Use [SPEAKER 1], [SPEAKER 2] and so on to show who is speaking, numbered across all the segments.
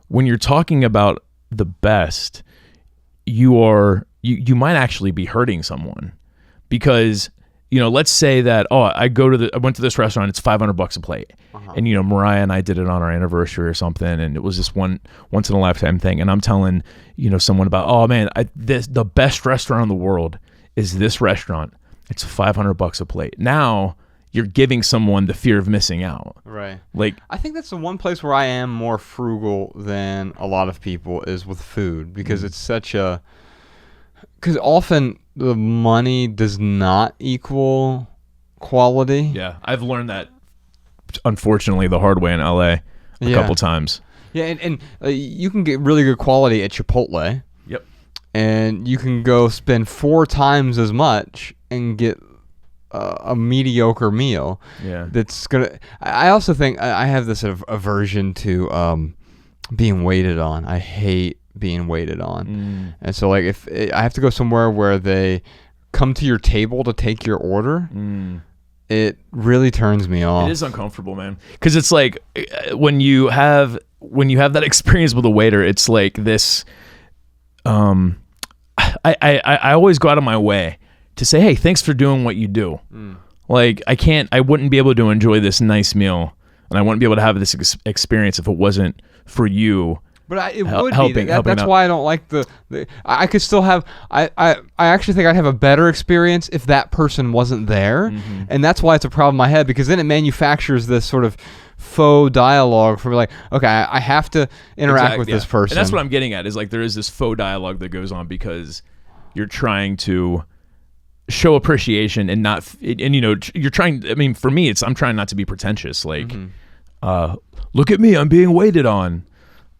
[SPEAKER 1] when you're talking about the best, you might actually be hurting someone, because let's say that I went to this restaurant, it's $500 a plate, and Mariah and I did it on our anniversary or something, and it was this once in a lifetime thing, and I'm telling someone about, oh man, the best restaurant in the world is this restaurant. It's $500 a plate. Now you're giving someone the fear of missing out.
[SPEAKER 2] Right.
[SPEAKER 1] Like,
[SPEAKER 2] I think that's the one place where I am more frugal than a lot of people is with food, because it's because often the money does not equal quality.
[SPEAKER 1] Yeah, I've learned that, unfortunately, the hard way in LA a couple times.
[SPEAKER 2] Yeah, and you can get really good quality at Chipotle.
[SPEAKER 1] Yep.
[SPEAKER 2] And you can go spend 4 times as much and get a mediocre meal.
[SPEAKER 1] Yeah.
[SPEAKER 2] That's gonna. I also think I have this aversion to being waited on. I hate being waited on. And so, like, if I have to go somewhere where they come to your table to take your order, it really turns me off.
[SPEAKER 1] It is uncomfortable, man, because it's like when you have that experience with a waiter, it's like this. I always go out of my way to say, hey, thanks for doing what you do. Like, I wouldn't be able to enjoy this nice meal, and I wouldn't be able to have this experience if it wasn't for you.
[SPEAKER 2] But it would be. That's why I don't like the I could still have. I actually think I'd have a better experience if that person wasn't there, and that's why it's a problem in my head, because then it manufactures this sort of faux dialogue for me, like, okay, I have to interact with this person.
[SPEAKER 1] And that's what I'm getting at, is like there is this faux dialogue that goes on because you're trying to show appreciation and not, and you're trying. I mean, for me, I'm trying not to be pretentious. Like, look at me, I'm being waited on.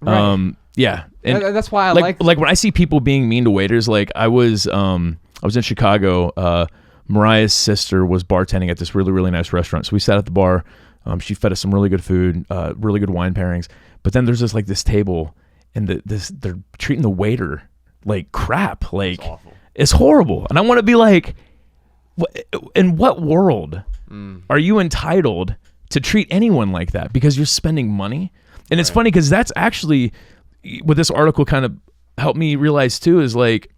[SPEAKER 2] Right.
[SPEAKER 1] Yeah, and
[SPEAKER 2] that's why I
[SPEAKER 1] like when I see people being mean to waiters. Like, I was in Chicago. Mariah's sister was bartending at this really, really nice restaurant, so we sat at the bar. She fed us some really good food, really good wine pairings. But then there's this table, and they're treating the waiter like crap. Like, it's awful. It's horrible. And I want to be like, in what world are you entitled to treat anyone like that? Because you're spending money. And it's funny because that's actually what this article kind of helped me realize too, is like,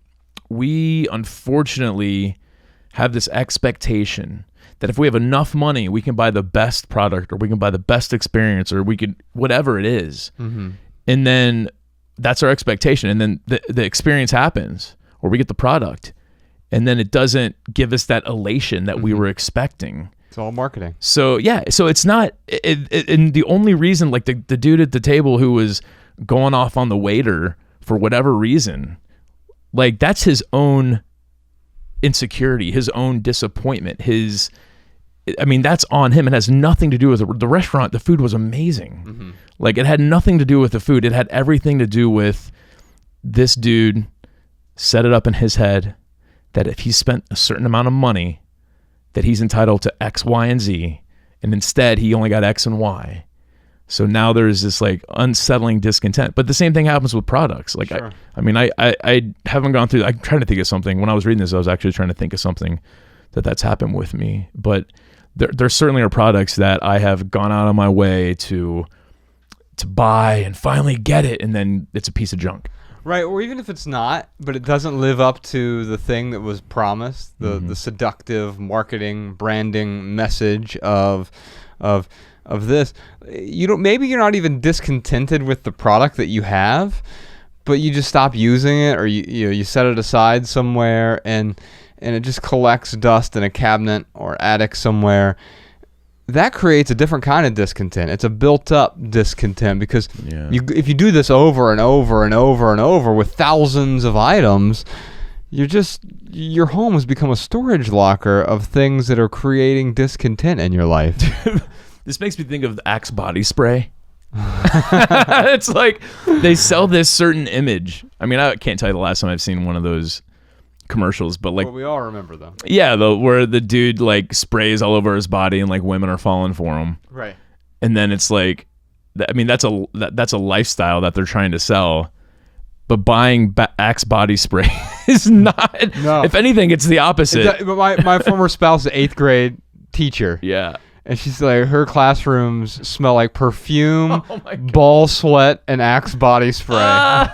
[SPEAKER 1] we unfortunately have this expectation that if we have enough money, we can buy the best product, or we can buy the best experience, or we could, whatever it is. And then that's our expectation. And then the experience happens, or we get the product, and then it doesn't give us that elation that we were expecting.
[SPEAKER 2] It's all marketing.
[SPEAKER 1] So yeah, so it's not, and the only reason, like the dude at the table who was going off on the waiter for whatever reason, like, that's his own insecurity, his own disappointment, that's on him. It has nothing to do with the restaurant. The food was amazing. Like, it had nothing to do with the food. It had everything to do with this dude set it up in his head that if he spent a certain amount of money, that he's entitled to X, Y, and Z, and instead he only got X and Y. So now there's this like unsettling discontent. But the same thing happens with products. Like, sure. I haven't gone through, I'm trying to think of something. When I was reading this, I was actually trying to think of something that's happened with me. But there certainly are products that I have gone out of my way to buy and finally get it, and then it's a piece of junk.
[SPEAKER 2] Right, or even if it's not, but it doesn't live up to the thing that was promised, the seductive marketing, branding message of this. Maybe you're not even discontented with the product that you have, but you just stop using it, or you set it aside somewhere, and it just collects dust in a cabinet or attic somewhere. That creates a different kind of discontent. It's a built-up discontent, because if you do this over and over and over and over with thousands of items, your home has become a storage locker of things that are creating discontent in your life.
[SPEAKER 1] This makes me think of Axe body spray. It's like they sell this certain image. I mean, I can't tell you the last time I've seen one of those commercials, but like,
[SPEAKER 2] well, we all remember them.
[SPEAKER 1] Yeah, where the dude like sprays all over his body and like women are falling for him.
[SPEAKER 2] Right. And
[SPEAKER 1] then it's like, I mean, that's a lifestyle that they're trying to sell. But buying Axe body spray is not. No. If anything, it's the opposite.
[SPEAKER 2] But my former spouse is an 8th grade teacher.
[SPEAKER 1] Yeah.
[SPEAKER 2] And she's like, her classrooms smell like perfume,
[SPEAKER 1] Oh my God.
[SPEAKER 2] ball sweat, and Axe body spray.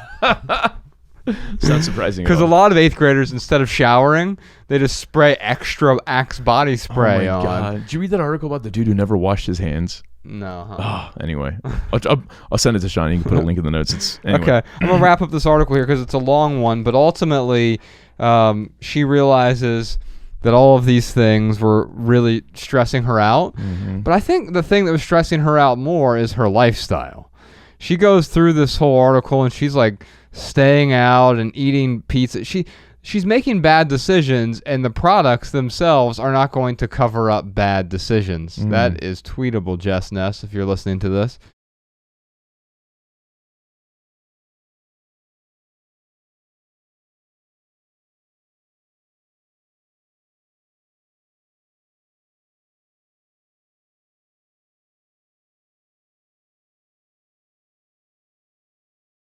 [SPEAKER 1] It's not surprising.
[SPEAKER 2] Because a lot of 8th graders, instead of showering, they just spray extra Axe body spray
[SPEAKER 1] oh my
[SPEAKER 2] on.
[SPEAKER 1] God. Did you read that article about the dude who never washed his hands?
[SPEAKER 2] No.
[SPEAKER 1] Anyway, I'll send it to Sean. You can put a link in the notes. Anyway.
[SPEAKER 2] Okay, I'm gonna wrap up this article here because it's a long one. But ultimately, she realizes that all of these things were really stressing her out.
[SPEAKER 1] Mm-hmm.
[SPEAKER 2] But I think the thing that was stressing her out more is her lifestyle. She goes through this whole article and she's like staying out and eating pizza. She's making bad decisions, and the products themselves are not going to cover up bad decisions. That is tweetable, Jess Ness, if you're listening to this.